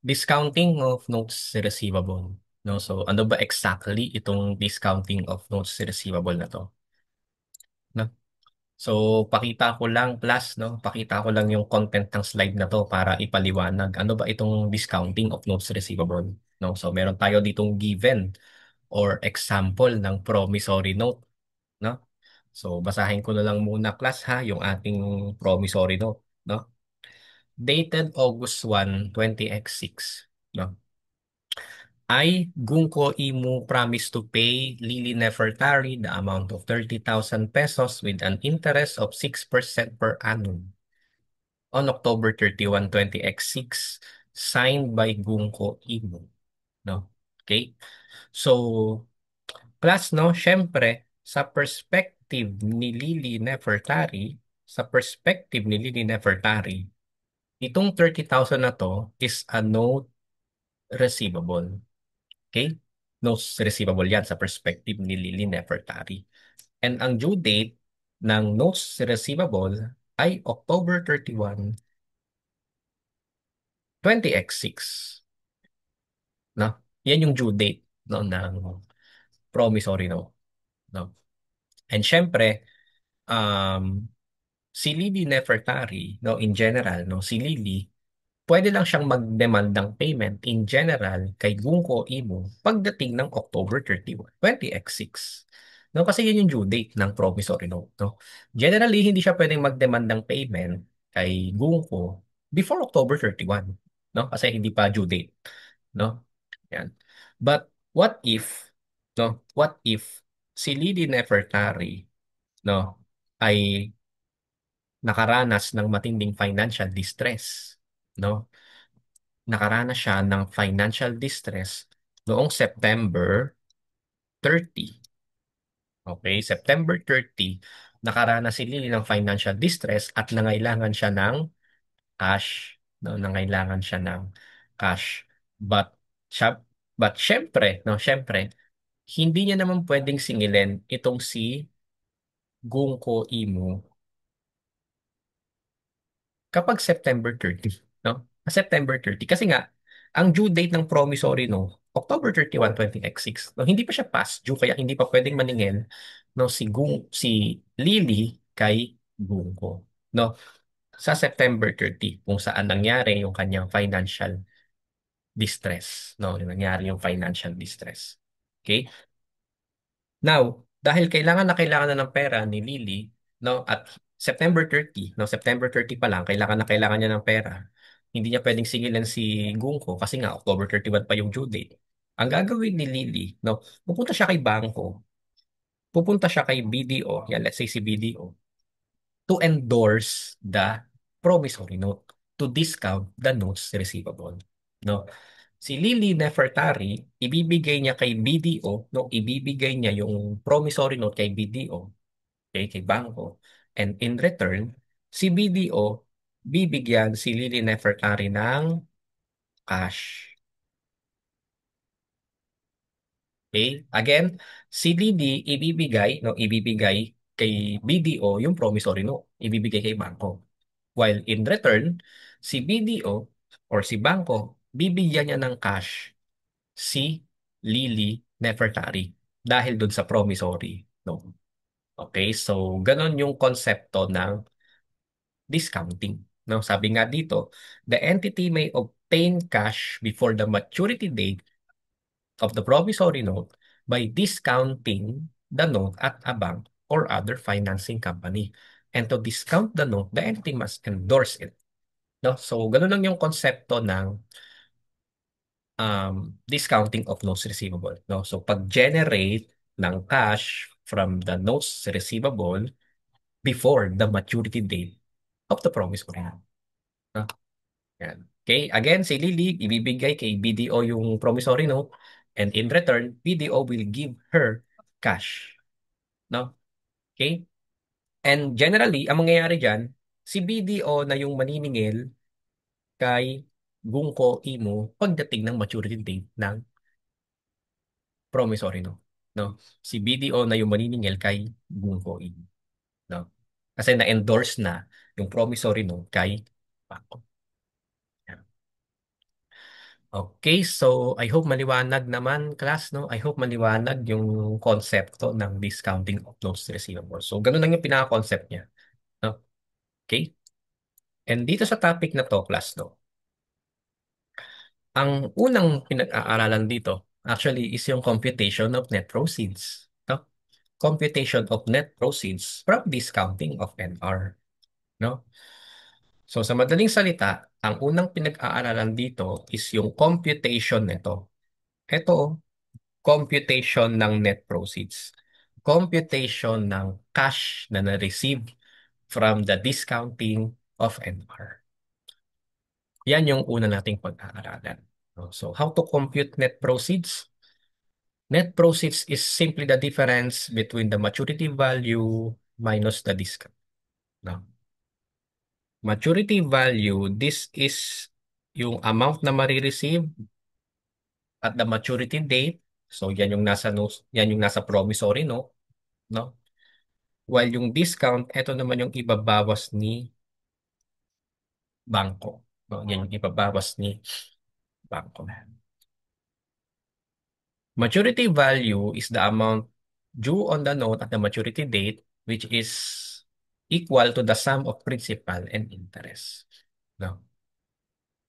Discounting of notes receivable. No? So, ano ba exactly itong discounting of notes receivable na to? No? So, pakita ko lang plus, no? Pakita ko lang yung content ng slide na to para ipaliwanag. Ano ba itong discounting of notes receivable? No? So, meron tayo ditong given or example ng promissory note, no? So, basahin ko na lang muna class ha, yung ating promissory note, no? Dated August 1, 20x6, no? I, Gunko Imu, promise to pay Lily Nefertari the amount of 30,000 pesos with an interest of 6% per annum on October 31, 20x6, signed by Gunko Imu. No? Okay? So, plus, no, syempre, sa perspective ni Lily Nefertari, itong 30,000 na to is a note receivable. Okay? Notes receivable yan sa perspective ni Lily Nefertari. And ang due date ng notes receivable ay October 31, 20x6. No? Yan yung due date, no, ng promissory note. No? And syempre, um, si Lily Nefertari, no, in general, no, si Lily, pwede lang siyang mag-demand ng payment in general kay Gunko Imo pagdating ng October 31, 20x6. No, kasi yun yung due date ng promissory note. No? Generally, hindi siya pwedeng mag-demand ng payment kay Gunko before October 31. No? Kasi hindi pa due date. No? Yan. But what if, no? What if si Lily Nefertari, no, ay nakaranas ng matinding financial distress, no? Nakaranas siya ng financial distress noong September 30. Okay, September 30, nakaranas si Lily ng financial distress at nangailangan siya ng cash, no? Nangailangan siya ng cash. But siya, but syempre, no, syempre, hindi niya naman pwedeng singilin itong si Gunko Imo kapag September 30, no? September 30 kasi nga ang due date ng promissory no October 31, 20x6. No, hindi pa siya past due kaya hindi pa pwedeng maningil no si Lily kay Gunko, no? Sa September 30 kung saan nangyari yung kanyang financial distress, no? Yung nangyari yung financial distress. Okay? Now, dahil kailangan na kailangan na ng pera ni Lily, no, at September 30, no, September 30 pa lang, kailangan na kailangan niya ng pera. Hindi niya pwedeng singilan si Gunko kasi nga October 31 pa yung due date. Ang gagawin ni Lily, no, pupunta siya kay bangko, pupunta siya kay BDO, yan, let's say si BDO, to endorse the promissory note to discount the notes receivable. No? Si Lily Nefertari, ibibigay niya kay BDO, no, ibibigay niya yung promissory note kay BDO, okay, kay bangko. And in return, si BDO bibigyan si Lily Nefertari ng cash. Okay? Again, si Lily ibibigay kay BDO yung promissory note, ibibigay kay bangko. While in return, si BDO or si bangko, bibigyan niya ng cash si Lily Nefertari dahil dun sa promissory note. Okay, so ganon yung konsepto ng discounting. No, sabi nga dito, the entity may obtain cash before the maturity date of the promissory note by discounting the note at a bank or other financing company. And to discount the note, the entity must endorse it. No? So, ganun lang yung konsepto ng discounting of notes receivable. No? So, pag-generate ng cash from the notes receivable before the maturity date of the promissory note. No? Yan. Okay, again, si Lily, ibibigay kay BDO yung promissory note and in return, BDO will give her cash. No? Okay? And generally, ang mangyayari dyan, si BDO na yung maniningil kay Gunko Imo pagdating ng maturity date ng promissory note. No? Si BDO na yung maniningil kay Gunko Imo. No? Kasi na-endorse na yung promissory note kay Paco. Yan. Okay, so I hope maliwanag naman, class, no? I hope maliwanag yung konsepto ng discounting of notes receivable. So, ganun lang yung pinaka-concept niya, no? Okay? And dito sa topic na to, class, no? Ang unang pinag-aaralan dito, actually, is yung computation of net proceeds, no? Computation of net proceeds from discounting of NR, no? So, sa madaling salita, ang unang pinag-aaralan dito is yung computation nito. Ito, computation ng net proceeds. Computation ng cash na na-receive from the discounting of NR. Yan yung una nating pag-aaralan. No? So, how to compute net proceeds? Net proceeds is simply the difference between the maturity value minus the discount. No? Maturity value, this is yung amount na marireceive at the maturity date. So, yan yung nasa notes, yan yung nasa promissory note, no? While yung discount, ito naman yung ibabawas ni bangko. No? Yan yung ibabawas ni bangko. Maturity value is the amount due on the note at the maturity date, which is equal to the sum of principal and interest. No?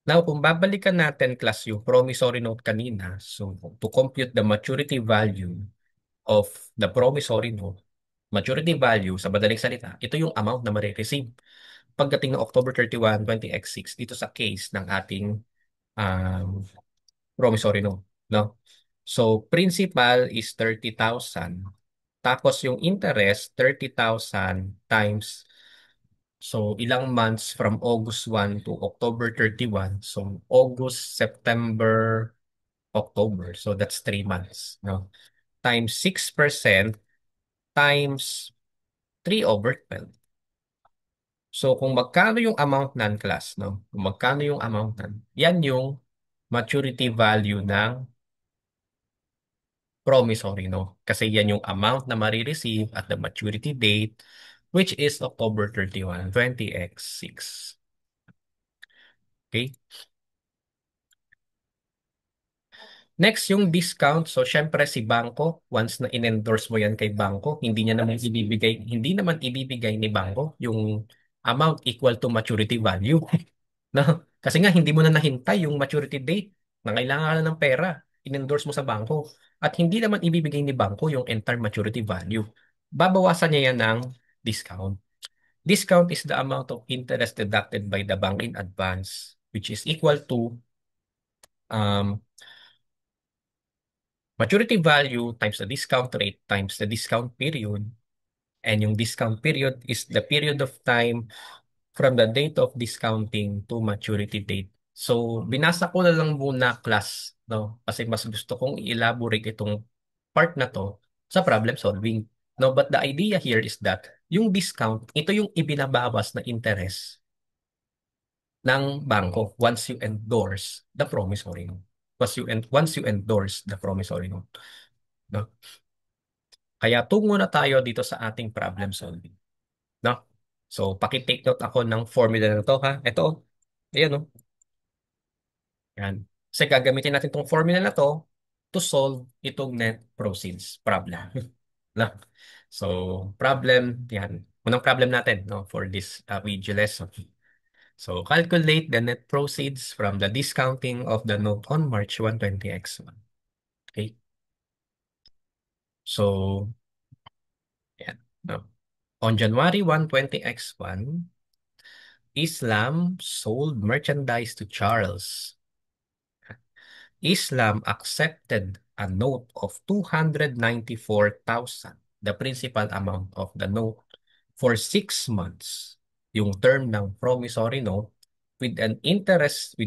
Now, kung babalikan natin, class, yung promissory note kanina, so to compute the maturity value of the promissory note, maturity value, sa madaling salita, ito yung amount na marireceive pagdating ng October 31, 20x6 dito sa case ng ating um, promissory note. No? So, principal is 30,000. Tapos yung interest, 30,000 times, so ilang months from August 1 to October 31. So, August, September, October. So, that's 3 months. No? Times 6% times 3/12. So kung magkano yung amount nan, class, no? Kung magkano yung amount nan, yan yung maturity value ng promissory note. Kasi yan yung amount na marireceive at the maturity date, which is October 31, 20x6. Okay? Next, yung discount. So, syempre si Bangko, once na in-endorse mo yan kay Bangko, hindi naman ibibigay ni Bangko yung amount equal to maturity value. No? Kasi nga, hindi mo na nahintay yung maturity date na kailangan ka na ng pera. In-endorse mo sa bangko. At hindi naman ibibigay ni bangko yung entire maturity value. Babawasan niya yan ng discount. Discount is the amount of interest deducted by the bank in advance, which is equal to um, maturity value times the discount rate times the discount period. And yung discount period is the period of time from the date of discounting to maturity date. So, binasa ko na lang muna, class, no? Kasi mas gusto kong i-elaborate itong part na to sa problem solving. No, but the idea here is that yung discount, ito yung ibinabawas na interest ng bangko once you endorse the promissory note. Once you endorse the promissory note. No? Kaya tungo na tayo dito sa ating problem solving. No? So, paki-take note ako ng formula na to, ha? Ito, ayan, no? Yan. Kasi gagamitin natin itong formula na to to solve itong net proceeds problem. No? So, problem, yan. Unang problem natin, no, for this video lesson. So, calculate the net proceeds from the discounting of the note on March 1, 20x1. Okay? So, yan. No. On January 1, 20x1, Islam sold merchandise to Charles. Islam accepted a note of 294,000, the principal amount of the note, for 6 months, yung term ng promissory note, with interest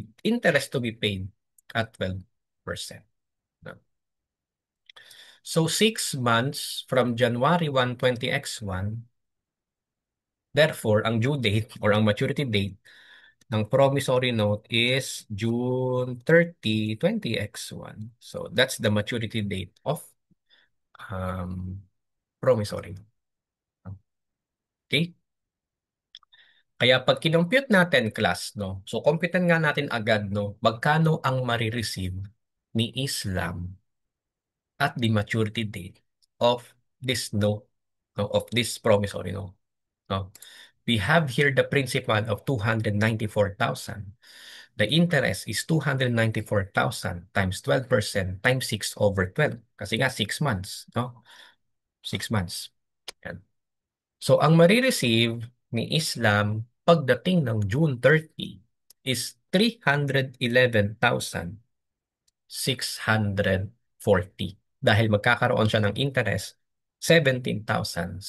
to be paid at 12%. No? So 6 months from January 1, 20x1, therefore, ang due date or ang maturity date ng promissory note is June 30, 20x1. So that's the maturity date of promissory note. Okay? Kaya pag kinompute natin class, no? So computean nga natin agad, no? Magkano ang marireceive ni Islam at the maturity date of this note, no? Of this promissory note, no? We have here the principal of 294,000. The interest is 294,000 times 12% times 6 over 12. Kasi nga 6 months, no? 6 months. Yan. So, ang marireceive ni Islam pagdating ng June 30 is 311,640 dahil magkakaroon siya ng interest 17,640.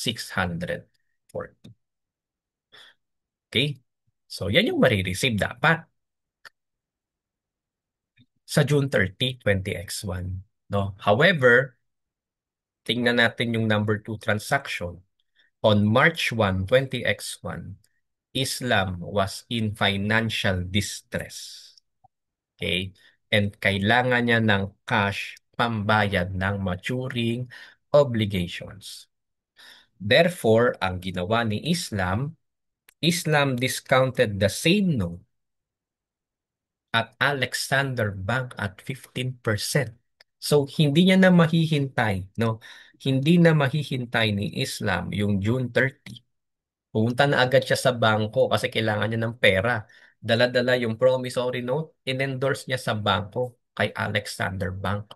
Okay? So, yan yung marireceive dapat sa June 30, 20x1. No? However, tingnan natin yung number 2 transaction. On March 1, 20x1, Islam was in financial distress. Okay? And kailangan niya ng cash pambayad ng maturing obligations. Therefore, ang ginawa ni Islam, Islam discounted the same note at Alexander Bank at 15%. So, hindi niya na mahihintay, no? Hindi na mahihintay ni Islam yung June 30. Pumunta na agad siya sa bangko kasi kailangan niya ng pera. Dala-dala yung promissory note, in-endorse niya sa bangko kay Alexander Bank.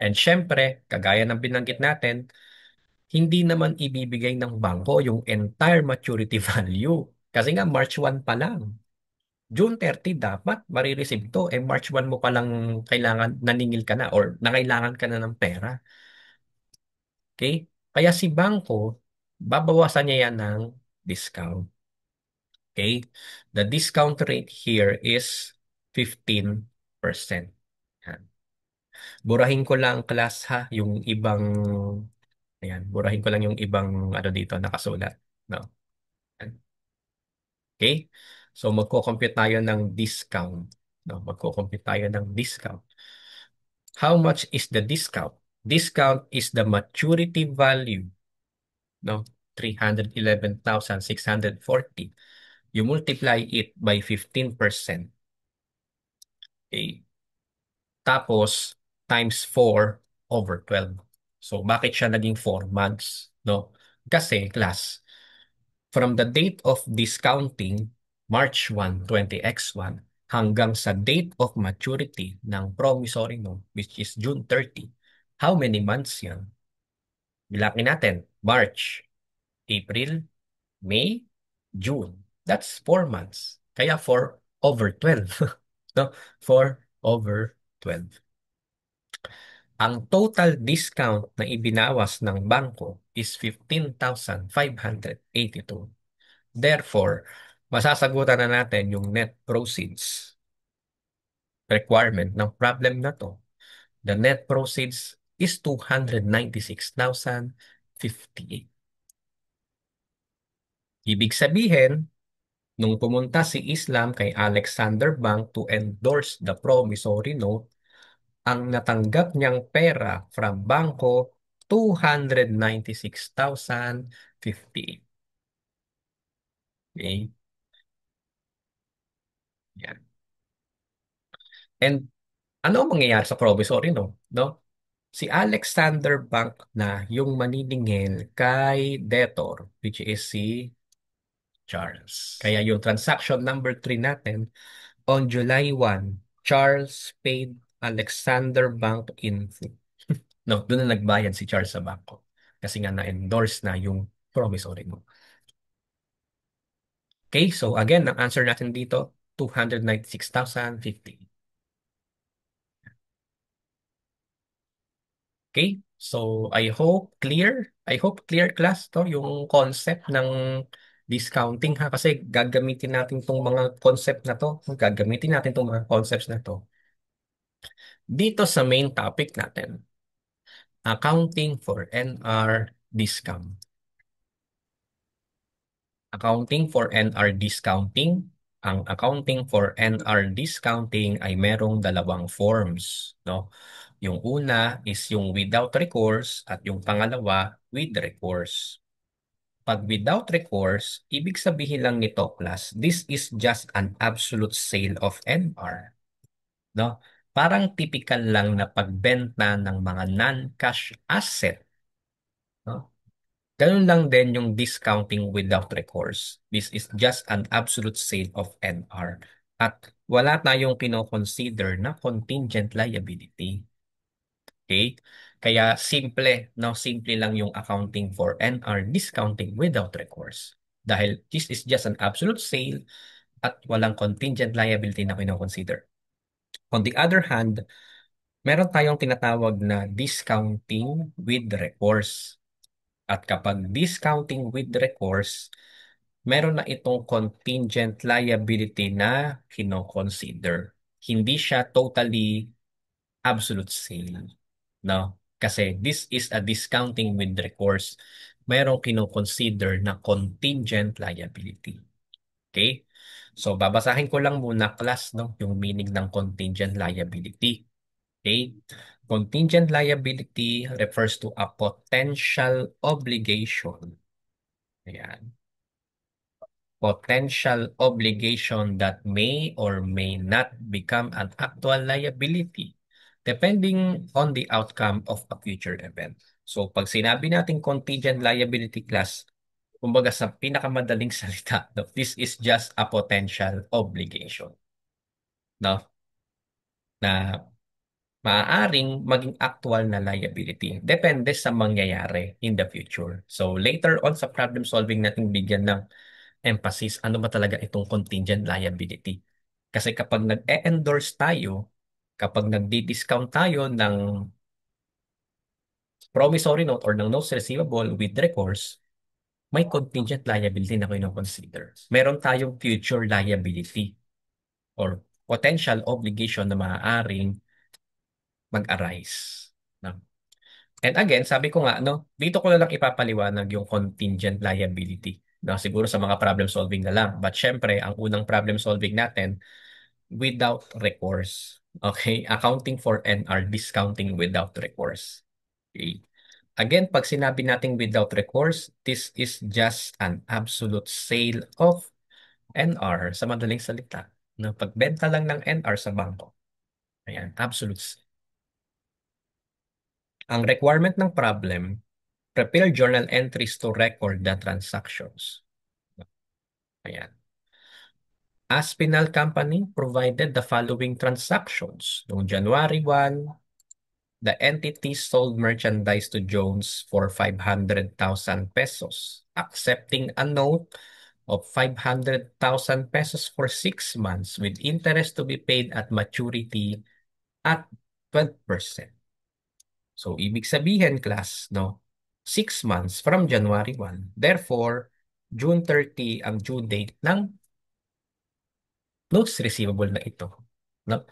And syempre, kagaya ng binanggit natin, hindi naman ibibigay ng bangko yung entire maturity value. Kasi nga March 1 pa lang. June 30 dapat marireceive to. Eh March 1 mo palang kailangan, naningil ka na or nangailangan ka na ng pera. Okay? Kaya si bangko, babawasan niya yan ng discount. Okay? The discount rate here is 15%. Yan. Burahin ko lang class ha, yung ibang, ayan, burahin ko lang yung ibang ano dito nakasulat. No? Yan. Okay? So magko-compute tayo ng discount. No? Magko-compute tayo ng discount. How much is the discount? Discount is the maturity value, no? 311,640. You multiply it by 15%. Okay. Tapos times 4 over 12. So bakit siya naging 4 months, no? Kasi class, from the date of discounting March 1, 20x1 hanggang sa date of maturity ng promissory note which is June 30. How many months yan? Bilangin natin. March, April, May, June. That's 4 months. Kaya 4 over 12. No? 4 over 12. Ang total discount na ibinawas ng bangko is 15,582. Therefore, masasagutan na natin yung net proceeds requirement ng problem na to. The net proceeds is 296,058. Ibig sabihin, nung pumunta si Islam kay Alexander Bank to endorse the promissory note, ang natanggap niyang pera from bangko, 296,058. Okay? Yan. And ano ang mangyayari sa promissory note? No? Si Alexander Bank na yung maniningil kay debtor, which is si Charles. Kaya yung transaction number 3 natin, on July 1, Charles paid Alexander Bank in full. No, doon na nagbayad si Charles sa bangko. Kasi nga na-endorse na yung promissory note. Okay, so again, ang answer natin dito, 296,050. Okay, so I hope clear class to yung concept ng discounting ha kasi gagamitin natin tong mga concept na to, gagamitin natin tong mga concepts na to dito sa main topic natin, accounting for NR discount. Accounting for NR discounting. Ang accounting for NR discounting ay merong dalawang forms, no? Yung una is yung without recourse at yung pangalawa with recourse. Pag without recourse, ibig sabihin lang nito, class, this is just an absolute sale of NR. No? Parang typical lang na pagbenta ng mga non-cash asset. No? Ganun lang din yung discounting without recourse. This is just an absolute sale of NR. At wala tayong kino-consider na contingent liability. Okay? Kaya simple, no? Simple lang yung accounting for NR discounting without recourse. Dahil this is just an absolute sale at walang contingent liability na kino-consider. On the other hand, meron tayong tinatawag na discounting with recourse. At kapag discounting with recourse, meron na itong contingent liability na kino-consider. Hindi siya totally absolute sale. No? Kasi this is a discounting with recourse. Merong kino-consider na contingent liability. Okay? So, babasahin ko lang muna, class, no, yung meaning ng contingent liability. Okay? Contingent liability refers to a potential obligation. Ayan. Potential obligation that may or may not become an actual liability depending on the outcome of a future event. So, pag sinabi natin contingent liability, class, kumbaga sa pinakamadaling salita, no, this is just a potential obligation. No? Na maaaring maging actual na liability. Depende sa mangyayari in the future. So later on sa problem solving natin bigyan ng emphasis ano ba talaga itong contingent liability. Kasi kapag nag-e-endorse tayo, kapag nagdi-discount tayo ng promissory note or ng notes receivable with recourse, may contingent liability na kino-consider. Meron tayong future liability or potential obligation na maaaring mag-arise. No? And again, sabi ko nga, no, dito ko na lang ipapaliwanag yung contingent liability. No, siguro sa mga problem solving na lang. But syempre, ang unang problem solving natin, without recourse. Okay? Accounting for NR, discounting without recourse. Okay? Again, pag sinabi natin without recourse, this is just an absolute sale of NR sa madaling salita. No, pagbenta lang ng NR sa bangko. Ayan, absolute. Ang requirement ng problem, prepare journal entries to record the transactions. Ayan. Aspinal Company provided the following transactions. Noong January 1, the entity sold merchandise to Jones for 500,000 pesos, accepting a note of 500,000 pesos for 6 months with interest to be paid at maturity at 12%. So, ibig sabihin, class, no? 6 months from January 1. Therefore, June 30 ang due date ng notes receivable na ito. No?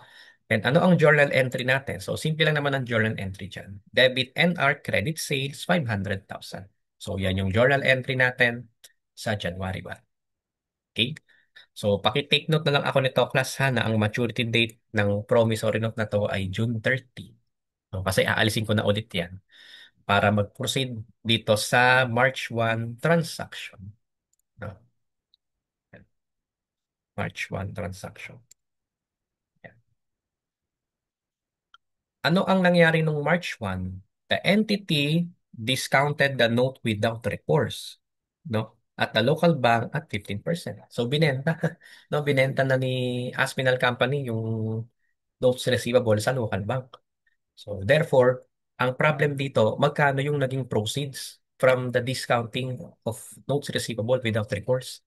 And ano ang journal entry natin? So, simple lang naman ang journal entry dyan. Debit NR credit sales 500,000. So, yan yung journal entry natin sa January 1. Okay? So, paki-take note na lang ako nito, class, ha, na ang maturity date ng promissory note na to ay June 30. No, kasi aalisin ko na ulit yan para mag-proceed dito sa March 1 transaction. No? March 1 transaction. Yan. Ano ang nangyari nung March 1? The entity discounted the note without recourse. No? At the local bank at 15%. So binenta. No, binenta na ni Aspinal Company yung notes receivable sa local bank. So therefore, ang problem dito, magkano yung naging proceeds from the discounting of notes receivable without recourse?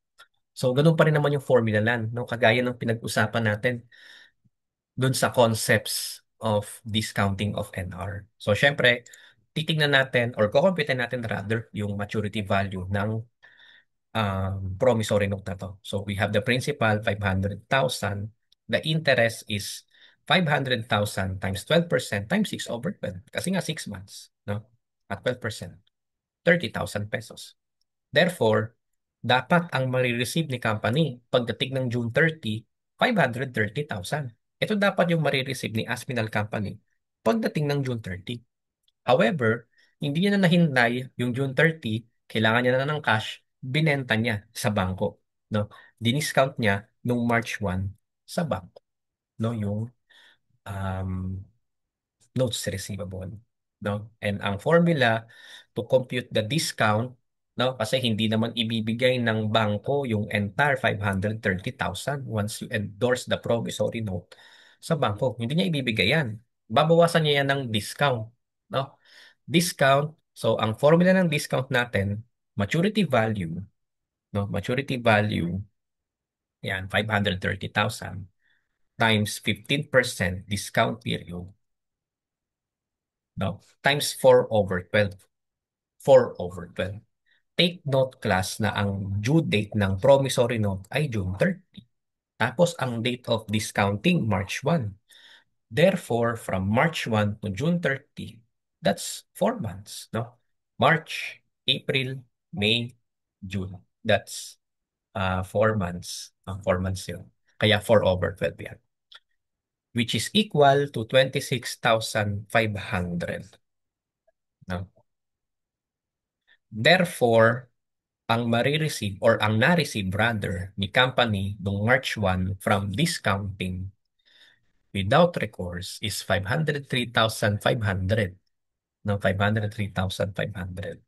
So ganun pa rin naman yung formula lang, no? Kagaya ng pinag-usapan natin dun sa concepts of discounting of NR. So syempre, titingnan natin or kukumpitin natin rather yung maturity value ng promissory note na to. So we have the principal 500,000. The interest is 500,000 times 12% times 6 over 12. Kasi nga 6 months, no? At 12%, 30,000 pesos. Therefore, dapat ang marireceive ni company pagdating ng June 30, 530,000. Ito dapat yung marireceive ni Aspinal Company pagdating ng June 30. However, hindi niya na nahintay yung June 30, kailangan niya na ng cash, binenta niya sa bangko, no? Diniscount niya nung March 1 sa bangko, no? Yung um, notes receivable, no? And ang formula to compute the discount, no? Kasi hindi naman ibibigay ng bangko yung entire 530,000 once you endorse the promissory note sa bangko. Hindi niya ibibigay yan. Babawasan niya yan ng discount, no? Discount. So ang formula ng discount natin, maturity value, no? Maturity value, yan, 530,000 times 15% discount period, no? Times 4/12. 4/12. Take note class na ang due date ng promissory note ay June 30. Tapos ang date of discounting, March 1. Therefore, from March 1 to June 30, that's 4 months, no? March, April, May, June. That's 4 months. 4 months yun. Kaya 4/12 yan. Which is equal to 26,500. No? Therefore, ang marireceive or ang na-receive rather ni company noong March 1 from discounting without recourse is 503,500. No, 503,500.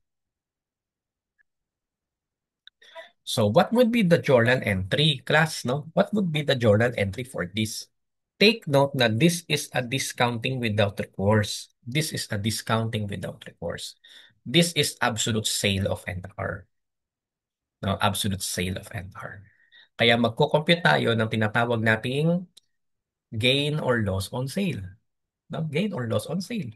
So what would be the journal entry, class, no? What would be the journal entry for this? Take note na this is a discounting without recourse. This is a discounting without recourse. This is absolute sale of NR. No, absolute sale of NR. Kaya magko-compute tayo ng tinatawag nating gain or loss on sale. No? Gain or loss on sale.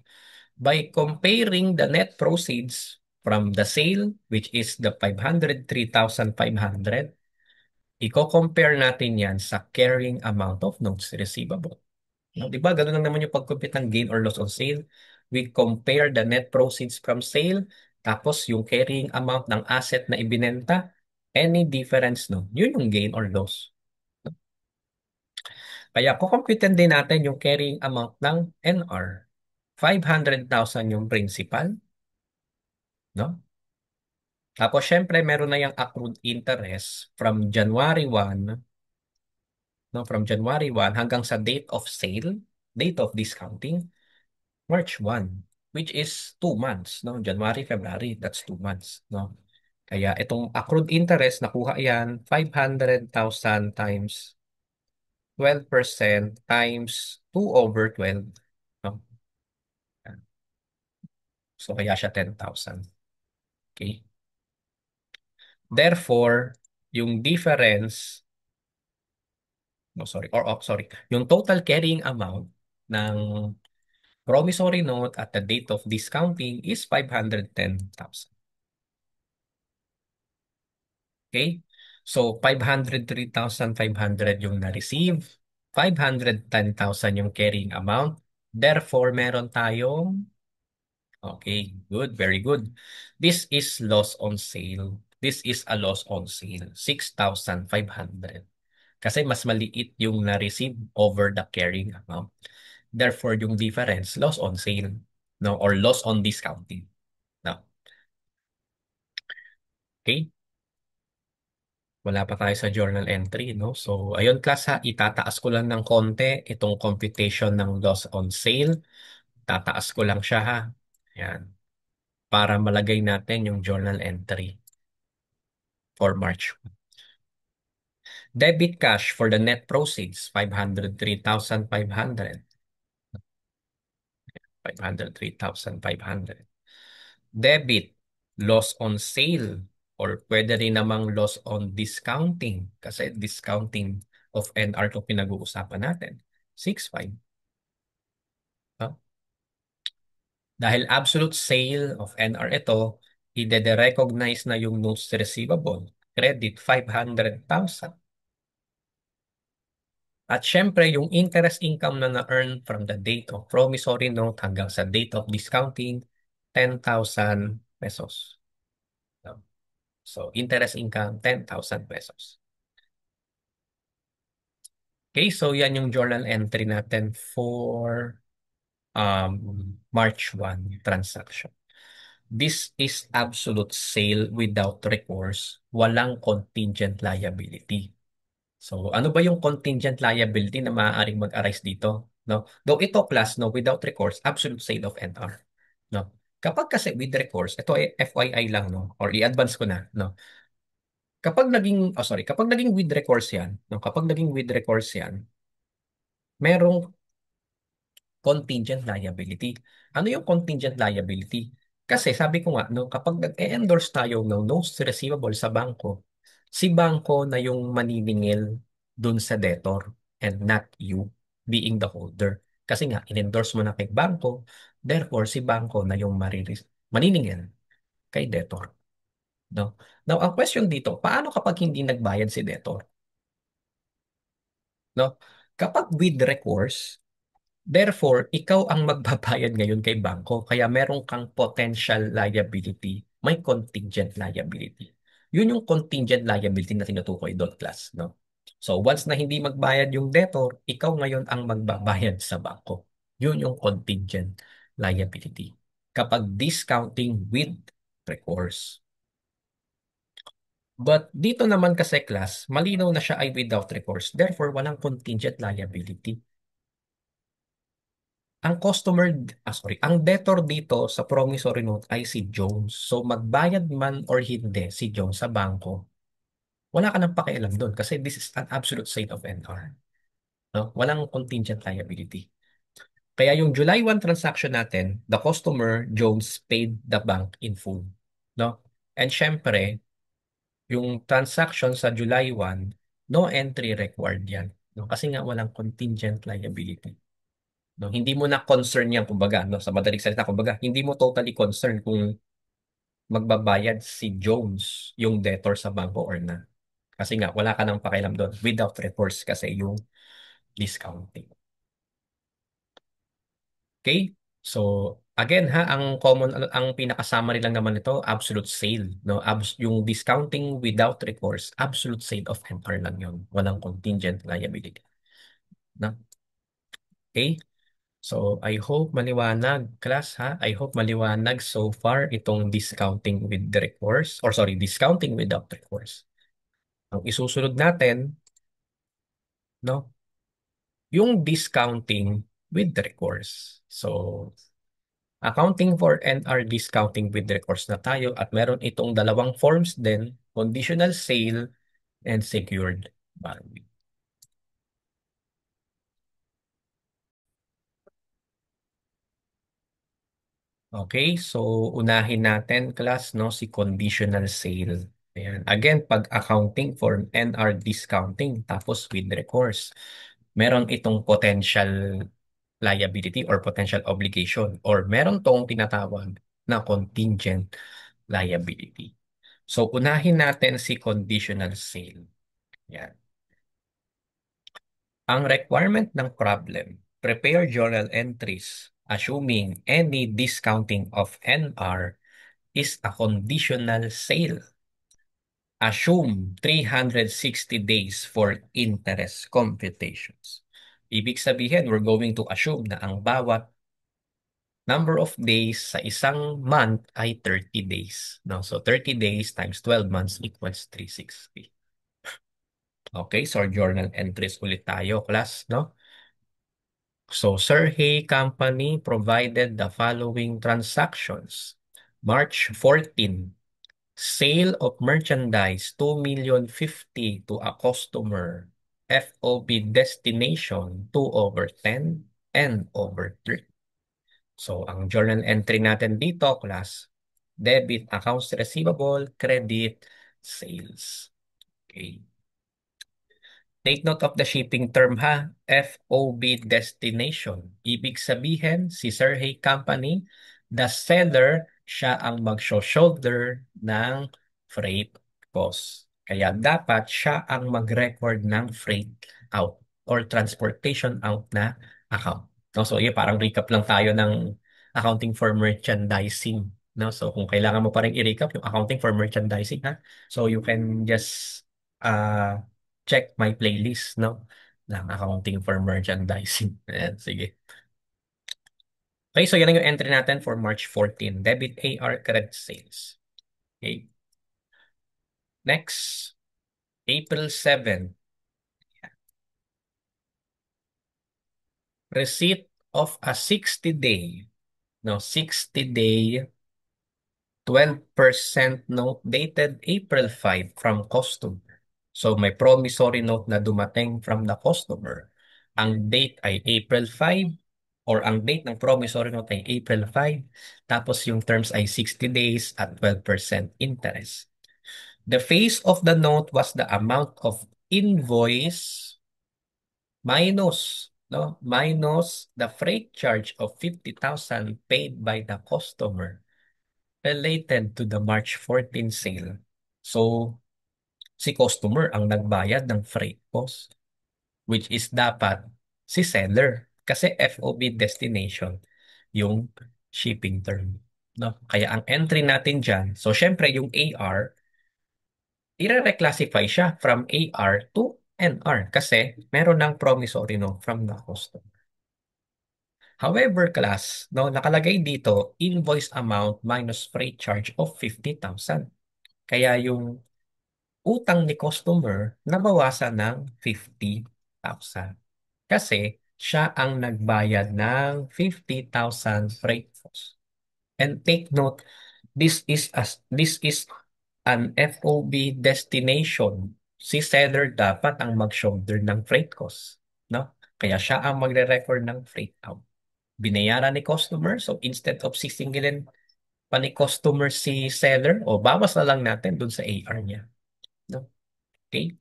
By comparing the net proceeds from the sale, which is the 503,500, i-compare natin yan sa carrying amount of notes receivable. No? Di ba? Ganun lang naman yung pag-compute ng gain or loss on sale. We compare the net proceeds from sale, tapos yung carrying amount ng asset na ibinenta, any difference, no? Yun yung gain or loss. Kaya kukumputin din natin yung carrying amount ng NR. 500,000 yung principal, no? Tapos syempre meron na yung accrued interest from January 1, no? From January 1 hanggang sa date of sale, date of discounting, March 1, which is 2 months, no? January, February, that's 2 months, no? Kaya itong accrued interest, nakuha yan, 500,000 times 12% times 2/12. No? So, kaya siya 10,000. Okay? Therefore, yung difference, no, sorry, sorry, yung total carrying amount ng promissory note at the date of discounting is 510,000. Okay? So, 503,500 yung na-receive, 510,000 yung carrying amount. Therefore, meron tayong, okay, good, very good. This is loss on sale. This is a loss on sale, 6,500. Kasi mas maliit yung na-receive over the carrying amount. Therefore, yung difference, loss on sale, no? Or loss on discounting. No? Okay? Wala pa tayo sa journal entry, no? So, ayun class ha, itataas ko lang ng konti itong computation ng loss on sale. Tataas ko lang siya ha. Yan. Para malagay natin yung journal entry for March. Debit cash for the net proceeds, 503,500. 503,500. Debit, loss on sale, or pwede rin namang loss on discounting kasi discounting of NR to pinag-uusapan natin. 6,500. No? Dahil absolute sale of NR ito, i-recognize na yung notes receivable. Credit, 500,000. At syempre, yung interest income na na-earn from the date of promissory note hanggang sa date of discounting, 10,000 pesos. No? So, interest income, 10,000 pesos. Okay, so yan yung journal entry natin for March 1 transaction. This is absolute sale without recourse. Walang contingent liability. So, ano ba yung contingent liability na maaaring mag-arise dito? No? Though ito class, no, without recourse, absolute sale of NR. No? Kapag kasi with recourse, ito ay FYI lang, no? Or i-advance ko na, no? Kapag naging with recourse yan, no? Kapag naging with recourse yan, merong contingent liability. Ano yung contingent liability? Kasi sabi ko nga, no, kapag nag-endorse tayo ng notes receivable sa bangko, si bangko na yung maniningil dun sa debtor and not you being the holder. Kasi nga, in-endorse mo na kay bangko, therefore si bangko na yung maniningil kay debtor. No? Now, ang question dito, paano kapag hindi nagbayad si debtor? No? Kapag with recourse, therefore, ikaw ang magbabayad ngayon kay bangko. Kaya meron kang potential liability, may contingent liability. Yun yung contingent liability na tinutukoy doon, class, no? So, once na hindi magbayad yung debtor, ikaw ngayon ang magbabayad sa bangko. Yun yung contingent liability. Kapag discounting with recourse. But dito naman kasi class, malinaw na siya ay without recourse. Therefore, walang contingent liability. Ang debtor dito sa promissory note ay si Jones. So magbayad man or hindi si Jones sa bangko, wala ka nang pakialam doon kasi this is an absolute sale of NR. No? Walang contingent liability. Kaya yung July 1 transaction natin, the customer, Jones, paid the bank in full. No? And syempre, yung transaction sa July 1, no entry required yan. No? Kasi nga walang contingent liability. No, hindi mo na concern yan, kumbaga, no, sa madaling salita, kumbaga, hindi mo totally concern kung magbabayad si Jones yung debtor sa bangko or na. Kasi nga, wala ka nang pakialam doon without recourse kasi yung discounting. Okay? So, again ha, ang pinaka-summary lang naman nito, absolute sale, no? Yung discounting without recourse, absolute sale of MR lang yun. Walang contingent liability. No? Okay? So, I hope maliwanag, class, ha? I hope maliwanag so far itong discounting with the recourse, or sorry, discounting without recourse. Ang isusunod natin, no, yung discounting with the recourse. So, accounting for NR discounting with recourse na tayo at meron itong dalawang forms din, conditional sale and secured borrowing. Okay, so unahin natin class no si conditional sale. Ayan. Again, pag accounting for NR discounting tapos with recourse, meron itong potential liability or potential obligation or meron tong tinatawag na contingent liability. So unahin natin si conditional sale. Yan. Ang requirement ng problem, prepare journal entries assuming any discounting of NR is a conditional sale. Assume 360 days for interest computations. Ibig sabihin, we're going to assume na ang bawat number of days sa isang month ay 30 days. No? So 30 days times 12 months equals 360. Okay, so journal entries ulit tayo, class, no? So, Sergey Company provided the following transactions. March 14, sale of merchandise 2,050,000 to a customer. FOB destination 2/10 and over 3. So, ang journal entry natin dito, class, debit, accounts receivable, credit, sales. Okay. Take note of the shipping term ha, FOB destination. Ibig sabihin, si Sergey Company, the seller, siya ang mag-shoulder ng freight cost. Kaya dapat siya ang mag-record ng freight out or transportation out na account. No? So, yeah, parang recap lang tayo ng accounting for merchandising. No? So, kung kailangan mo pa rin i-recap yung accounting for merchandising, ha? So, you can just check my playlist, no? Ng accounting for merchandising. Ayan, sige. Okay, so yan ang yung entry natin for March 14. Debit AR credit sales. Okay. Next, April 7. Receipt of a 60-day, no, 60-day 12% note dated April 5 from customer. So may promissory note na dumating from the customer. Ang date ay April 5 or ang date ng promissory note ay April 5. Tapos yung terms ay 60 days at 12% interest. The face of the note was the amount of invoice minus, no, minus the freight charge of 50,000 paid by the customer related to the March 14 sale. So, si customer ang nagbayad ng freight cost, which is dapat si seller kasi FOB destination yung shipping term. No? Kaya ang entry natin dyan, so syempre yung AR, ire-reclassify siya from AR to NR kasi meron ng promissory note from the customer. However, class, no, nakalagay dito invoice amount minus freight charge of 50,000. Kaya yung utang ni customer nabawasan ng 50,000. Kasi siya ang nagbayad ng 50,000 freight cost. And take note, this is an FOB destination. Si seller dapat ang mag-shoulder ng freight cost, no? Kaya siya ang magre-record ng freight out. Binayaran ni customer, so instead of sisingilin pa ni customer si seller, o bawas na lang natin dun sa AR niya, no? Okay?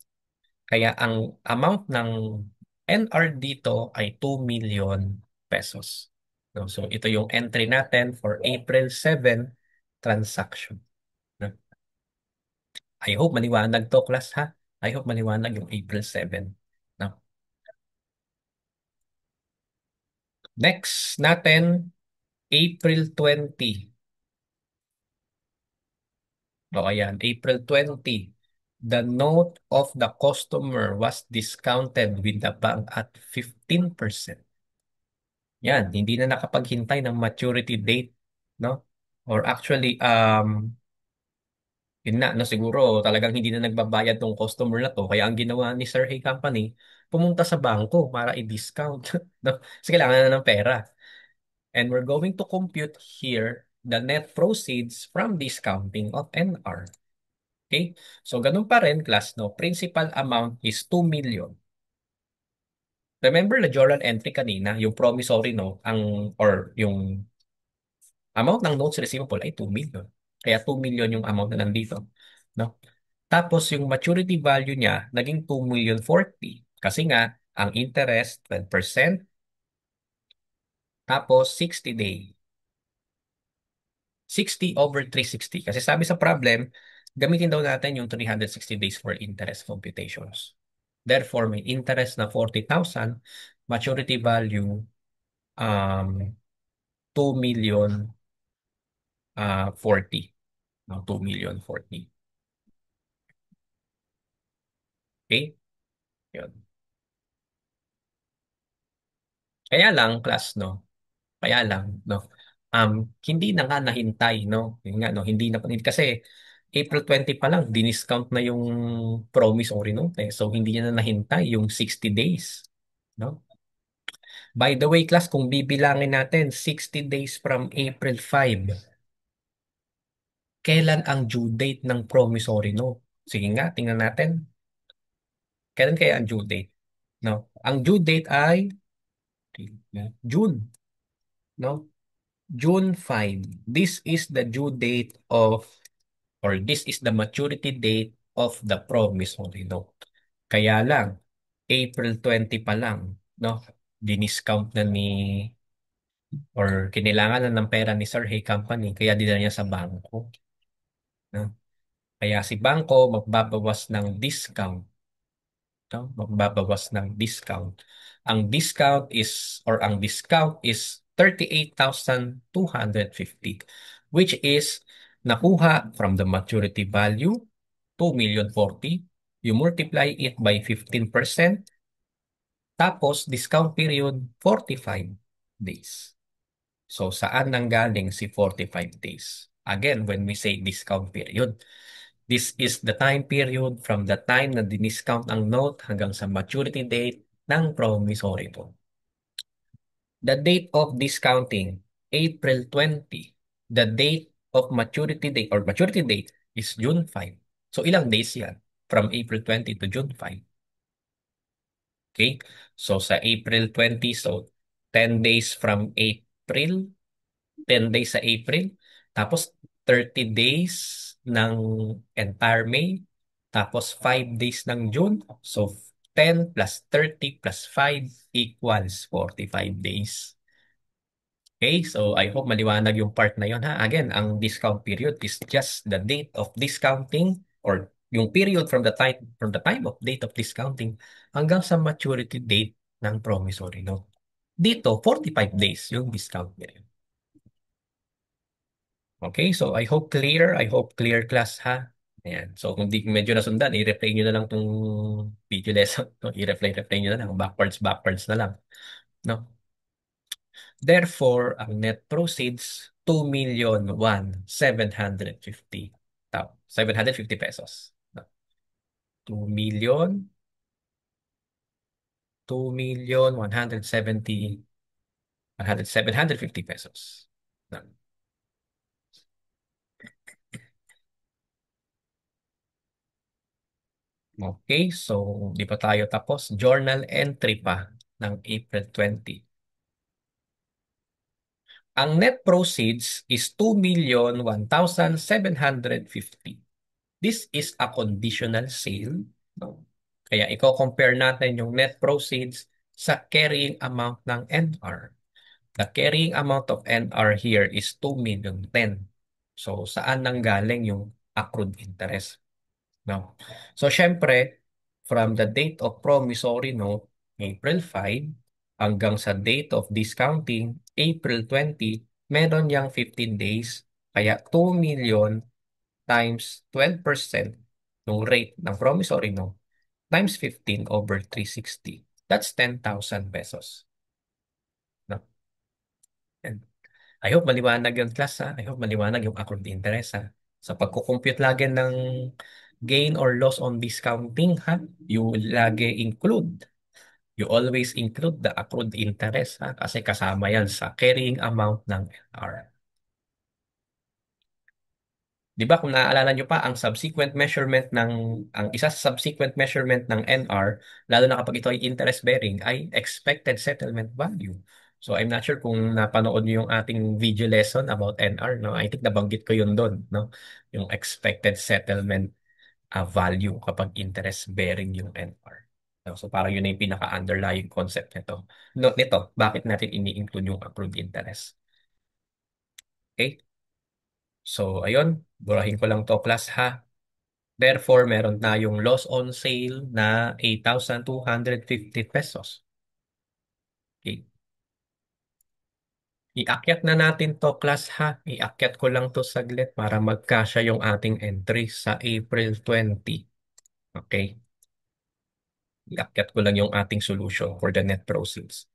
Kaya ang amount ng NR dito ay 2 million pesos. No? So ito yung entry natin for April 7 transaction. No? I hope maliwanag to, class, ha? I hope maliwanag yung April 7. No? Next natin, April 20. O ayan, April 20. The note of the customer was discounted with the bank at 15%. Yan, hindi na nakapaghintay ng maturity date, no? Or actually, yun na, no, siguro talagang hindi na nagbabayad tong customer na to. Kaya ang ginawa ni Sir Hey Company, pumunta sa bangko para i-discount. No? Kasi kailangan na ng pera. And we're going to compute here the net proceeds from discounting of NR. Okay? So, ganun pa rin, class, no? Principal amount is 2 million. Remember the journal entry kanina, yung promissory note, or yung amount ng notes receivable ay 2 million. Kaya 2 million yung amount na nandito. No? Tapos yung maturity value niya, naging 2,040,000. Kasi nga, ang interest, 12%, tapos 60 day. 60 over 360. Kasi sabi sa problem, gamitin daw natin yung 360 days for interest computations. Therefore, may interest na 40,000, maturity value, 2 million 40. No, 2 million 40. Okay? Yun. Kaya lang, class, no? Kaya lang, no? Um, hindi na nga nahintay, no? Yun nga, no? Hindi na, kasi April 20 pa lang, diniscount na yung promissory note, eh. So, hindi niya na nahintay yung 60 days, no? By the way, class, kung bibilangin natin, 60 days from April 5, kailan ang due date ng promissory note? Sige nga, tingnan natin. Kailan kaya ang due date? No? Ang due date ay June, no? June 5. This is the due date of, or this is the maturity date of the promissory note. Kaya lang, April 20 pa lang, no? Diniscount na ni, or kinilangan na ng pera ni Sir Hey Company, kaya dinala niya sa bangko. No? Kaya si bangko magbabawas ng discount, no? Magbabawas ng discount. Ang discount is 38,250, which is nakuha from the maturity value 2,040,000. You multiply it by 15%, tapos discount period 45 days. So saan nanggaling si 45 days? Again, when we say discount period, this is the time period from the time na diniscount ang note hanggang sa maturity date ng promissory note. The date of discounting, April 20. The date of maturity date or maturity date is June 5. So ilang days yan? From April 20 to June 5. Okay? So sa April 20, so 10 days from April, 10 days sa April, tapos 30 days ng entire May, tapos 5 days ng June. So 10 plus 30 plus 5 equals 45 days. Okay, so I hope maliwanag yung part na yun ha. Again, ang discount period is just the date of discounting or yung period from the time of date of discounting hanggang sa maturity date ng promissory note. Dito, 45 days yung discount period. Okay, so I hope clear. I hope clear class ha. Ayan. So kung di medyo nasundan, i-replay nyo na lang tong video lesson. No? I-replay nyo na lang. Backwards na lang. No? Therefore, ang net proceeds, 2,1,750 750 pesos. 2 million, 2,170, 750 pesos. Okay, so di pa tayo tapos. Journal entry pa ng April 20. Ang net proceeds is 2,1,750. This is a conditional sale. No? Kaya i-compare natin yung net proceeds sa carrying amount ng NR. The carrying amount of NR here is 2,010,000. So, saan nanggaling yung accrued interest? No? So, syempre, from the date of promissory note, April 5, hanggang sa date of discounting, April 20, meron yang 15 days. Kaya 2 million times 12% ng rate ng promissory note times 15 over 360. That's 10,000 pesos. No? And I hope maliwanag yung class ha. I hope maliwanag yung accrued interest ha. Sa pagkukompute lagi ng gain or loss on discounting ha, you will lagi include, you always include the accrued interest ha, kasi kasama yan sa carrying amount ng NR. Di ba kung naaalala nyo pa, ang isa sa subsequent measurement ng NR, lalo na kapag ito ay interest bearing, ay expected settlement value. So I'm not sure kung napanood nyo yung ating video lesson about NR, no? I think nabanggit ko yun doon, no? Yung expected settlement value kapag interest bearing yung NR. So parang yun na yung pinaka-underlying concept nito. No, nito, bakit natin ini-include yung accrued interest? Okay? So ayun, burahin ko lang to class ha. Therefore, meron tayong loss on sale na 8,250 pesos. Okay. Iakyat na natin to class ha. Iakyat ko lang to saglit para magkasya yung ating entry sa April 20. Okay. Iakyat ko lang yung ating solution for the net proceeds.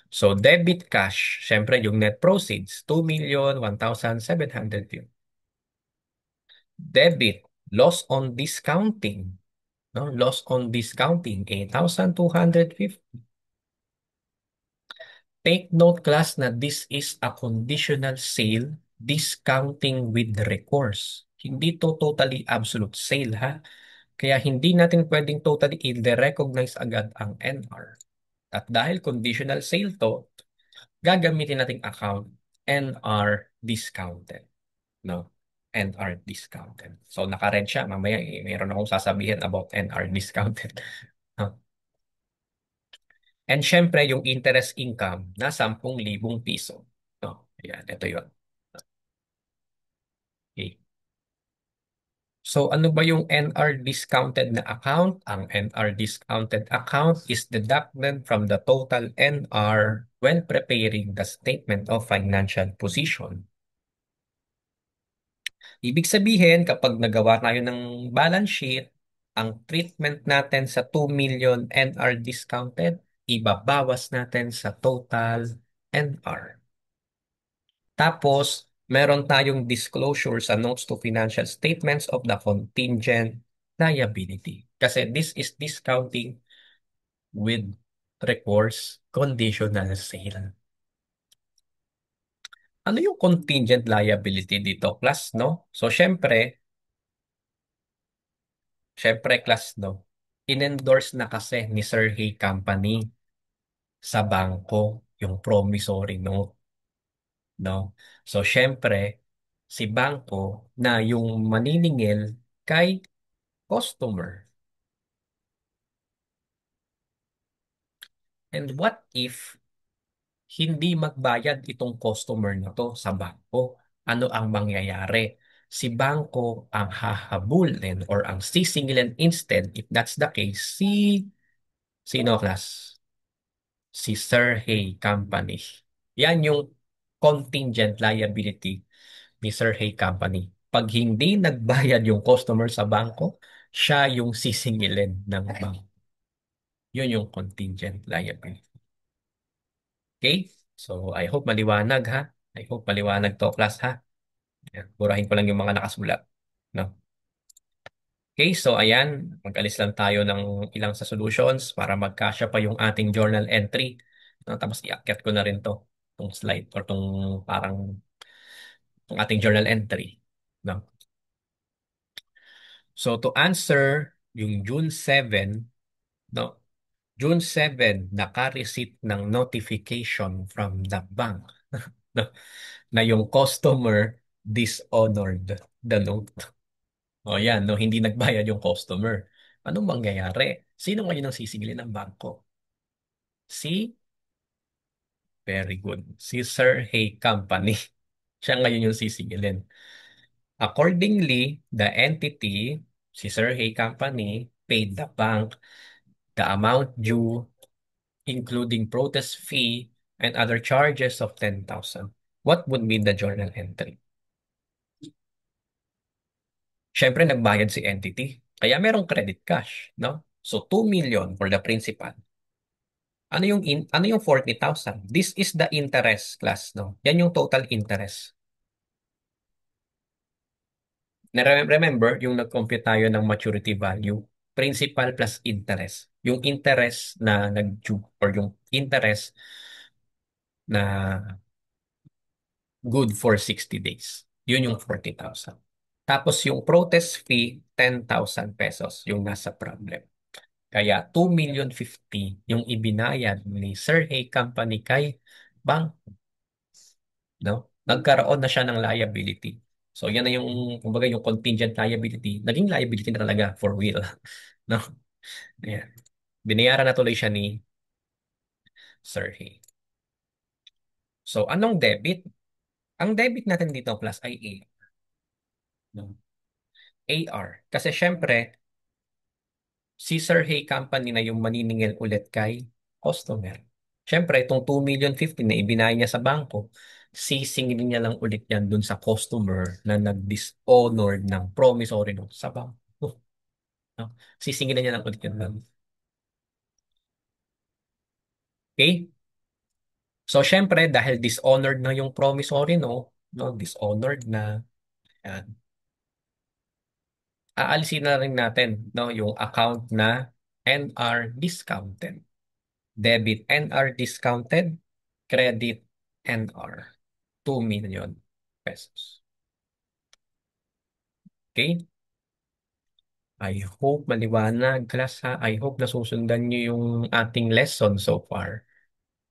So, debit cash, syempre yung net proceeds, 2,1,750. Debit, loss on discounting. No? Loss on discounting, 8,250. Take note class na this is a conditional sale discounting with recourse. Hindi to totally absolute sale ha. Kaya hindi natin pwedeng totally i-recognize agad ang NR. At dahil conditional sale to, gagamitin nating account NR discounted. No? NR discounted. So naka-red siya. Mamaya mayroon akong sasabihin about NR discounted. No? And syempre, yung interest income na 10,000 piso. No, ayan, ito yun. Okay. So ano ba yung NR discounted na account? Ang NR discounted account is deducted from the total NR when preparing the statement of financial position. Ibig sabihin, kapag nagawa tayo ng balance sheet, ang treatment natin sa 2 million NR discounted, ibabawas natin sa total NR. Tapos, meron tayong disclosure sa notes to financial statements of the contingent liability. Kasi this is discounting with recourse conditional sale. Ano yung contingent liability dito, class, no? So, syempre, class, no? In-endorse na kasi ni Sir Hay Company sa bangko yung promissory note, no? So, syempre, si bangko na yung maniningil kay customer. And what if hindi magbayad itong customer na to sa bangko? Ano ang mangyayari? Si bangko ang hahabulin or ang sisingilin instead, if that's the case, sino, class? Si Sir Hay Company. Yan yung contingent liability ni Sir Hay Company. Pag hindi nagbayad yung customer sa bangko, siya yung sisingilin ng bangko. Yun yung contingent liability. Okay? So, I hope maliwanag, ha? I hope maliwanag to, class, ha? Yan. Burahin ko lang yung mga nakasulat. No? Okay, so ayan, mag-alis lang tayo ng ilang sa solutions para magkasya pa yung ating journal entry. No? Tapos iakyat ko na rin to, tong slide or tong parang tong ating journal entry. No? So to answer yung June 7, no? June 7, naka-receive ng notification from the bank no? Na yung customer dishonored the note. O yan, no, hindi nagbayad yung customer. Anong mangyayari? Sino ngayon ang sisigilin ng bangko? Si, very good, si Sir Hay Company. Siya ngayon yung sisigilin. Accordingly, the entity, si Sir Hay Company, paid the bank the amount due, including protest fee and other charges of 10,000. What would be the journal entry? Siyempre, nagbayad si entity. Kaya merong credit cash, no? So, 2 million for the principal. Ano yung 40,000? This is the interest, class, no? Yan yung total interest. Remember, yung nag-compute tayo ng maturity value, principal plus interest. Yung interest na nag-due or yung interest na good for 60 days. Yun yung 40,000. Tapos yung protest fee, 10,000 pesos yung nasa problem. Kaya 2,050,000 yung ibinayad ni Sir Hay Company kay bank, no? Nagkaroon na siya ng liability. So yan na yung kumbaga yung contingent liability, naging liability na talaga for real, no? Ayan. Binayaran na tuloy siya ni Sir Hay. So anong debit? Ang debit natin dito plus ay A, no? AR. Kasi syempre, si Sir Hay Company na yung maniningil ulit kay customer. Siyempre, itong 2,050,000 na ibinayad niya sa bangko, sisingilin niya lang ulit yan dun sa customer na nag-dishonored ng promissory note sa bangko. No? Sisingilin niya lang ulit yan. Okay? So, syempre, dahil dishonored na yung promissory note, no? Dishonored na, yan. Aalisin na rin natin, no? Yung account na NR discounted. Debit NR discounted, credit NR, 2 million pesos. Okay? I hope maliwanag, class, ha. I hope nasusundan nyo yung ating lesson so far.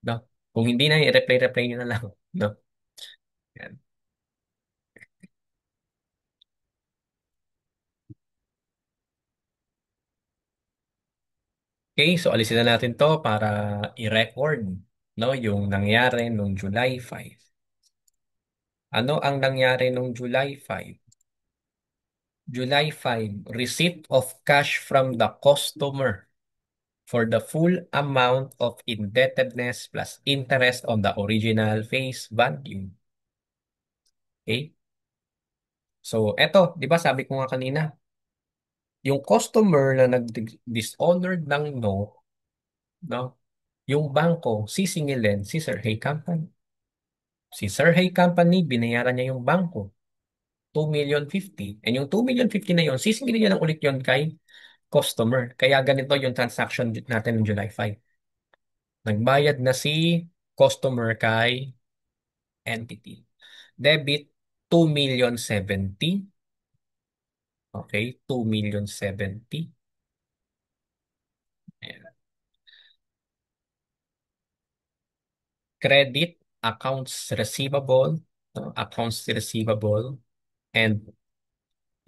No? Kung hindi na, i-reply nyo na lang. No? Yan. Okay, so alisin na natin to para i-record, no, yung nangyari nung July 5. Ano ang nangyari nung July 5? July 5, receipt of cash from the customer for the full amount of indebtedness plus interest on the original face value. Okay? So, eto, di ba sabi ko nga kanina, yung customer na nag-dishonored ng note, no, yung bangko, sisingilin si Sir Hay Company. Si Sir Hay Company, binayaran niya yung bangko, 2,050,000. And yung 2,050,000 na yun, sisingilin niya lang ulit yun kay customer. Kaya ganito yung transaction natin ng July 5. Nagbayad na si customer kay entity. Debit 2,070,000. Okay, 2,070,000. Ayan. Credit, accounts receivable, no, accounts receivable, and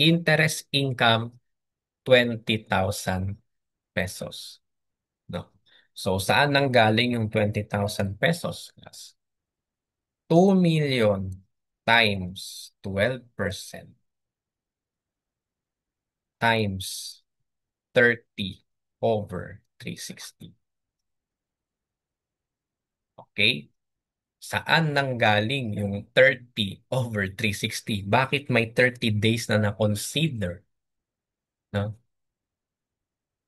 interest income, 20,000 pesos. No? So, saan nang galing yung 20,000 pesos? Yes. 2,000,000 times 12% times 30 over 360. Okay? Saan nanggaling yung 30 over 360? Bakit may 30 days na na-consider? No?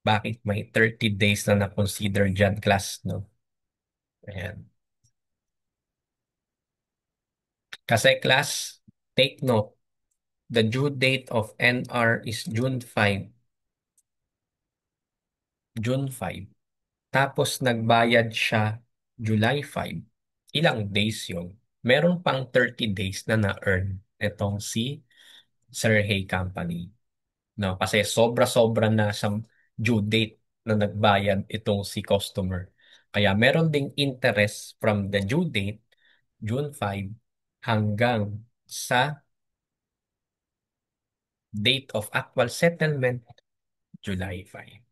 Bakit may 30 days na na-consider dyan, class? No? Ayan. Kasi class, take note, the due date of NR is June 5. Tapos nagbayad siya July 5. Ilang days yun? Meron pang 30 days na na-earn itong si Sir Hay Company. No, kasi sobra-sobra na sa due date na nagbayad itong si customer. Kaya meron ding interest from the due date, June 5, hanggang sa date of actual settlement, July 5.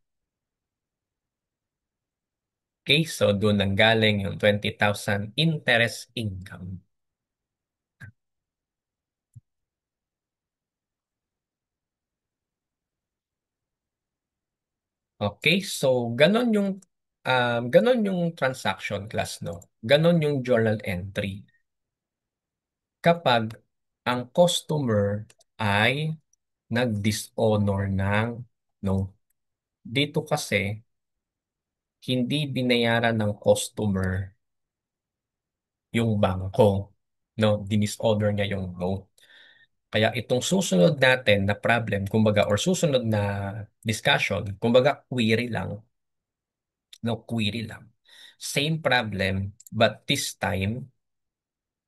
Okay, so doon nang galing yung 20,000 interest income. Okay, so ganon yung transaction class, no? Ganon yung journal entry. Kapag ang customer ay nag-dishonor ng, no? Dito kasi hindi binayaran ng customer yung bangko, no? Dinisorder niya yung note. Kaya itong susunod natin na problem, kumbaga, or susunod na discussion, kumbaga query lang, no, query lang. Same problem, but this time,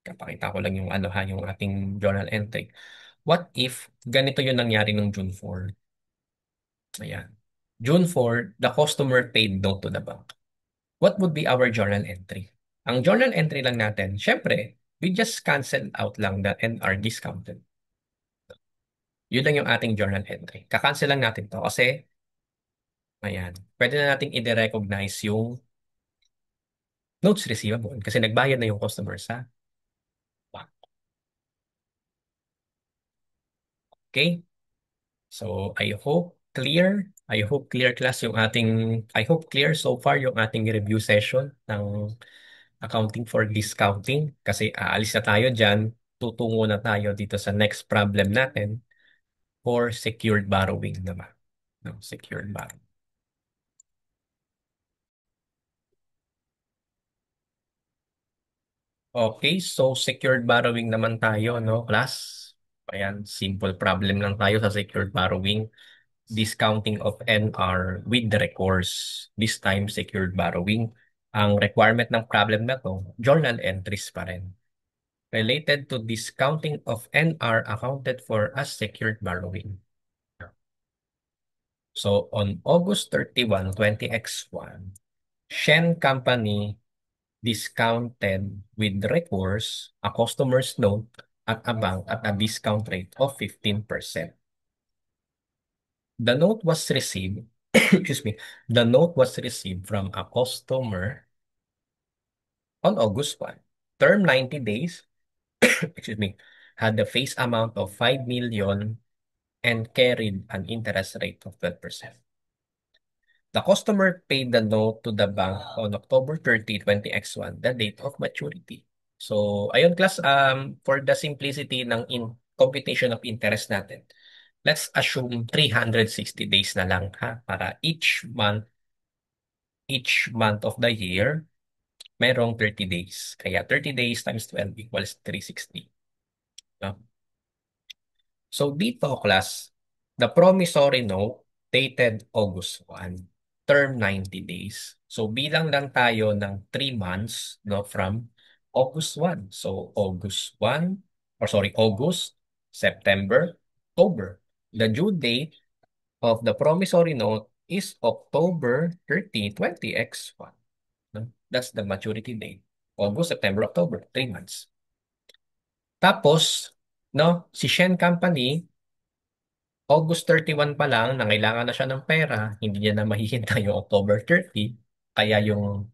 kapakita ko lang yung ano ha, yung ating journal entry. What if ganito yung nangyari nung June 4? Ayan. June 4, the customer paid note to the bank. What would be our journal entry? Ang journal entry lang natin, syempre, we just cancel out lang the NR discounted. Yun lang yung ating journal entry. Kakancel lang natin to kasi, ayan, pwede na nating i-recognize yung notes receivable kasi nagbayad na yung customer sa bank. Okay? So, I hope clear class yung I hope clear so far yung ating review session ng accounting for discounting kasi aalis na tayo dyan, tutungo na tayo dito sa next problem natin for secured borrowing naman. No, secured borrowing. Okay, so secured borrowing naman tayo, no, class? Ayan, simple problem lang tayo sa secured borrowing. Discounting of NR with the recourse. This time, secured borrowing. Ang requirement ng problem na to, journal entries pa rin. Related to discounting of NR accounted for as secured borrowing. So, on August 31, 20X1, Shen Company discounted with recourse a customer's note at a bank at a discount rate of 15%. The note was received, excuse me, the note was received from a customer on August 1. Term 90 days, excuse me, had the face amount of 5 million and carried an interest rate of 12%. The customer paid the note to the bank on October 30, 20X1, the date of maturity. So, ayun class, for the simplicity ng computation of interest natin, let's assume 360 days na lang ha, para each month of the year, merong 30 days. Kaya 30 days times 12 equals 360. No? So dito, class, the promissory note dated August 1, term 90 days. So bilang lang tayo ng 3 months, no, from August 1. So August 1, or sorry, August, September, October. The due date of the promissory note is October 30, 20x1. No? That's the maturity date. August, September, October, 3 months. Tapos, no, si Shen Company, August 31 pa lang, nangailangan na siya ng pera, hindi niya na mahihintay yung October 30, kaya yung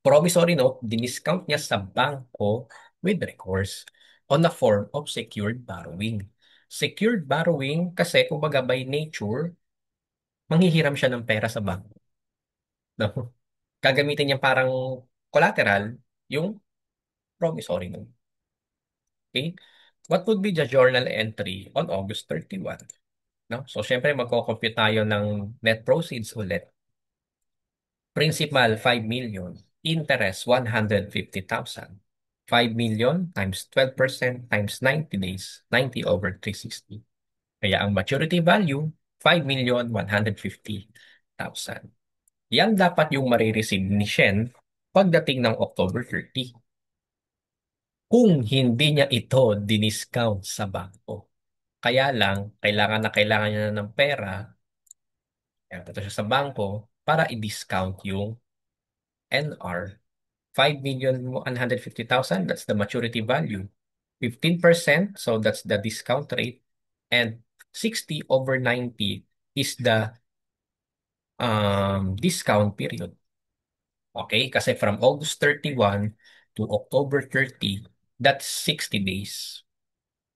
promissory note, diniscount niya sa bangko with recourse on a form of secured borrowing. Secured borrowing kasi, kumbaga by nature, manghihiram siya ng pera sa bangko. No? Gagamitin niya parang collateral yung promissory note. Okay? What would be the journal entry on August 31? No? So, syempre, magko-compute tayo ng net proceeds ulit. Principal, 5 million. Interest, 150,000. 5 million times 12% times 90 days, 90 over 360. Kaya ang maturity value, 5,150,000. Yan dapat yung marireceive ni Shen pagdating ng October 30. Kung hindi niya ito diniscount sa bangko. Kaya lang, kailangan niya na ng pera, kaya punta siya sa bangko para i-discount yung NR. 5,150,000, that's the maturity value. 15%, so that's the discount rate. And 60 over 90 is the discount period. Okay? Kasi from August 31 to October 30, that's 60 days.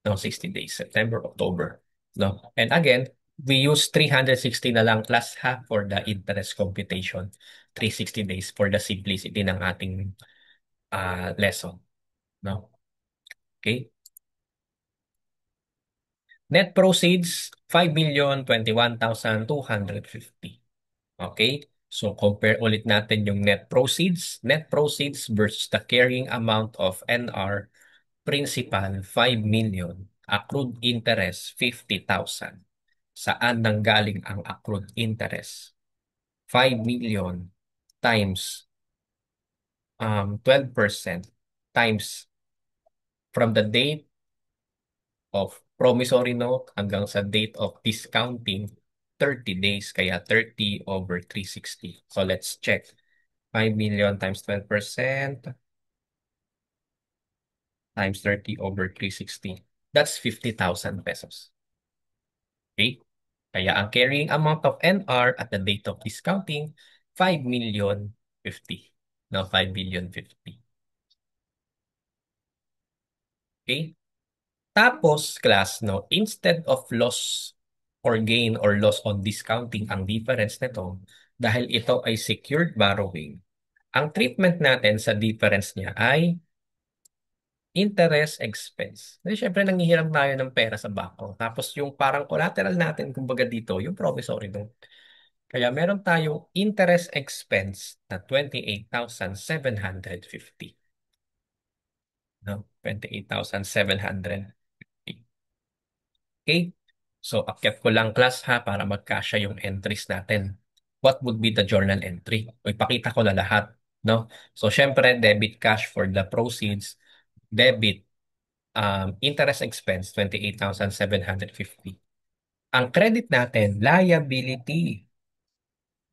No, 60 days. September, October. No? And again, we use 360 na lang plus half for the interest computation. 360 days for the simplicity ng ating lesson. No? Okay? Net proceeds, 5,021,250. Okay? So compare ulit natin yung net proceeds. Net proceeds versus the carrying amount of NR. Principal, 5 million. Accrued interest, 50,000. Saan nanggaling ang accrued interest? 5 million times 12% times from the date of promissory note hanggang sa date of discounting, 30 days. Kaya 30 over 360. So let's check. 5 million times 12% times 30 over 360. That's 50,000 pesos. Okay? Kaya ang carrying amount of NR at the date of discounting, 5,050,000. No, 5,050,000. Okay? Tapos, class, no, instead of loss or gain or loss on discounting ang difference nito, dahil ito ay secured borrowing, ang treatment natin sa difference niya ay interest expense. Kasi syempre nanghihiram tayo ng pera sa bangko. Tapos yung parang collateral natin, kumbaga dito, yung promissory note. Kaya meron tayong interest expense na 28,750. No? 28,750. Okay? So, akyat ko lang class ha para magkasya yung entries natin. What would be the journal entry? O ipakita ko na lahat. No? So, syempre, debit cash for the proceeds. Debit interest expense, 28,750. Ang credit natin, liability.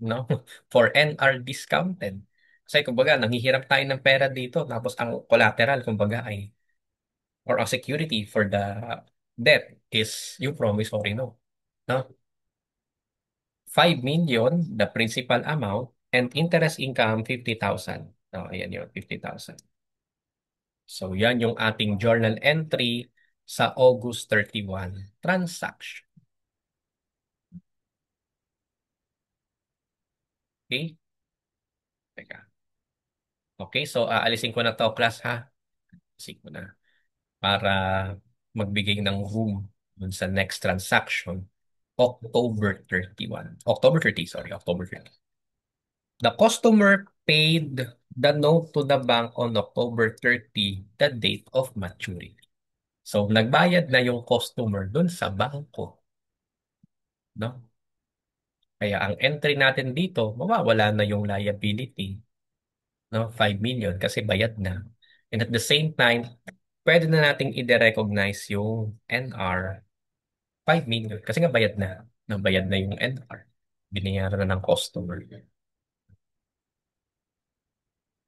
No? For NR discounted. Kasi kumbaga, nanghihiram tayo ng pera dito. Tapos ang collateral, kumbaga, ay or ang security for the debt is yung promissory note. No? 5 million, the principal amount, and interest income, 50,000. No, ayan yun, 50,000. So, yan yung ating journal entry sa August 31 transaction. Okay? Teka. Okay, so aalisin ko na to class ha. Alisin ko na. Para magbigay ng room dun sa next transaction. October 31. October 30, sorry. October 30. The customer paid the note to the bank on October 30, the date of maturity. So, nagbayad na yung customer dun sa bangko, no? Kaya ang entry natin dito, mawawala na yung liability, no? 5 million kasi bayad na. And at the same time, pwede na nating i-recognize yung NR 5 million kasi nga bayad na. Nabayad na yung NR. Binayaran na ng customer.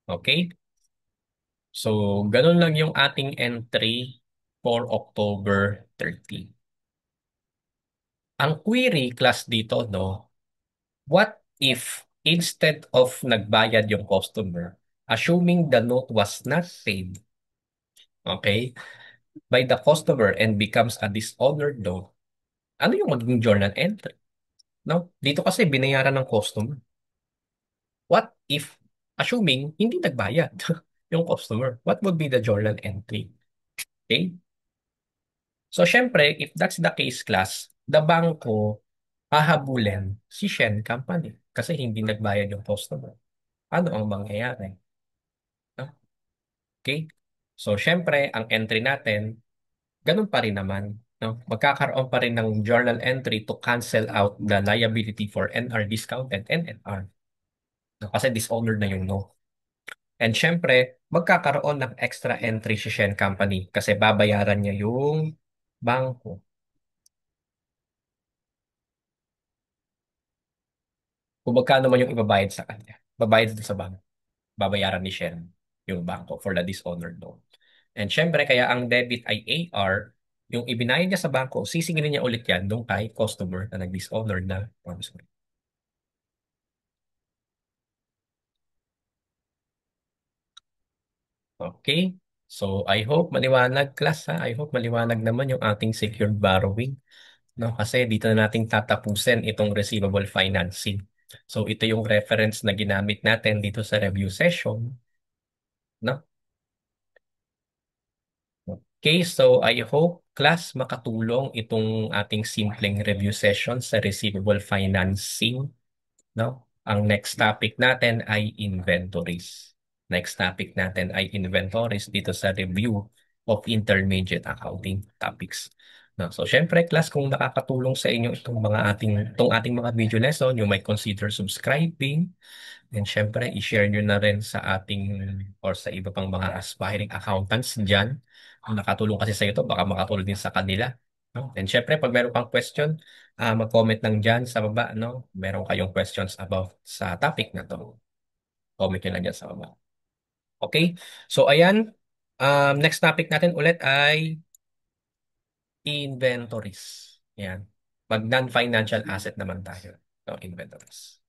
Okay? So, ganun lang yung ating entry for October 30. Ang query class dito, no? What if instead of nagbayad yung customer, assuming the note was not paid, okay, by the customer and becomes a dishonored note, ano yung magiging journal entry? No? Dito kasi binayaran ng customer. What if, assuming hindi nagbayad yung customer, what would be the journal entry? Okay? So, syempre, if that's the case class, the bangko hahabulin si Shen Company kasi hindi nagbayad yung customer. Ano ang mangyayari? No? Okay? So, syempre, ang entry natin, ganun pa rin naman. No? Magkakaroon pa rin ng journal entry to cancel out the liability for NR discounted and NR. No? Kasi dishonored na yung no. And syempre, magkakaroon ng extra entry si Shen Company kasi babayaran niya yung bangko. Kung magkano man yung ibabayad sa kanya. Babayad dito sa bangko. Babayaran ni Shen yung bangko for the dishonored loan. And syempre, kaya ang debit ay AR, yung ibinayad niya sa bangko, sisingilin niya ulit yan nung kay customer na nag-dishonored na promissory. Okay? So, I hope maliwanag class ha. I hope maliwanag naman yung ating secured borrowing. No? Kasi dito na nating tatapusin itong receivable financing. So, ito yung reference na ginamit natin dito sa review session. No? Okay, so I hope class makatulong itong ating simpleng review session sa receivable financing, no? Ang next topic natin ay inventories. Next topic natin ay inventories dito sa review of intermediate accounting topics. No, so syempre class kung nakakatulong sa inyo itong ating mga video lesson, you might consider subscribing. And syempre, i-share nyo na rin sa ating or sa iba pang mga aspiring accountants dyan. Kung nakatulong kasi sa ito, baka makatulong din sa kanila. No? And syempre, pag meron pang question, mag-comment lang dyan sa baba. No? Meron kayong questions about sa topic na to. Comment nyo lang dyan sa baba. Okay? So, ayan. Next topic natin ulit ay inventories. Yan. Mag non-financial asset naman tayo. No, inventories.